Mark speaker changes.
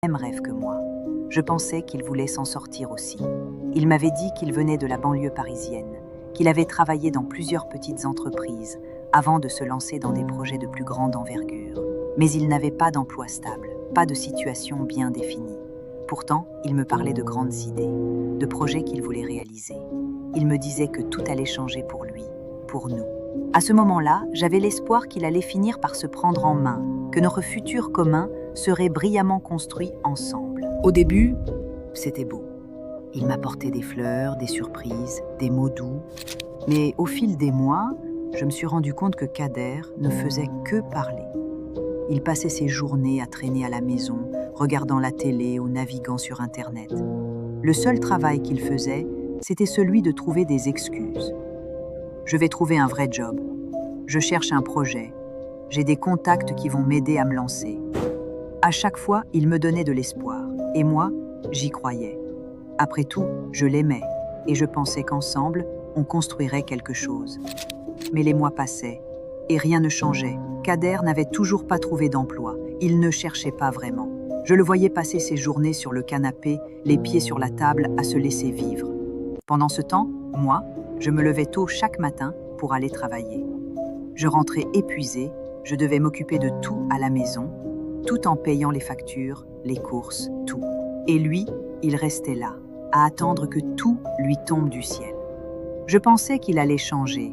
Speaker 1: même rêve que moi. Je pensais qu'il voulait s'en sortir aussi. Il m'avait dit qu'il venait de la banlieue parisienne, qu'il avait travaillé dans plusieurs petites entreprises avant de se lancer dans des projets de plus grande envergure. Mais il n'avait pas d'emploi stable, pas de situation bien définie. Pourtant, il me parlait de grandes idées, de projets qu'il voulait réaliser. Il me disait que tout allait changer pour lui, pour nous. À ce moment-là, j'avais l'espoir qu'il allait finir par se prendre en main, que notre futur commun serait brillamment construit ensemble. Au début, c'était beau. Il m'apportait des fleurs, des surprises, des mots doux. Mais au fil des mois, je me suis rendu compte que Kader ne faisait que parler. Il passait ses journées à traîner à la maison, regardant la télé ou naviguant sur Internet. Le seul travail qu'il faisait, c'était celui de trouver des excuses. Je vais trouver un vrai job. Je cherche un projet. J'ai des contacts qui vont m'aider à me lancer. À chaque fois, il me donnait de l'espoir. Et moi, j'y croyais. Après tout, je l'aimais. Et je pensais qu'ensemble, on construirait quelque chose. Mais les mois passaient. Et rien ne changeait. Kader n'avait toujours pas trouvé d'emploi. Il ne cherchait pas vraiment. Je le voyais passer ses journées sur le canapé, les pieds sur la table, à se laisser vivre. Pendant ce temps, moi, je me levais tôt chaque matin pour aller travailler. Je rentrais épuisée, je devais m'occuper de tout à la maison, tout en payant les factures, les courses, tout. Et lui, il restait là, à attendre que tout lui tombe du ciel. Je pensais qu'il allait changer,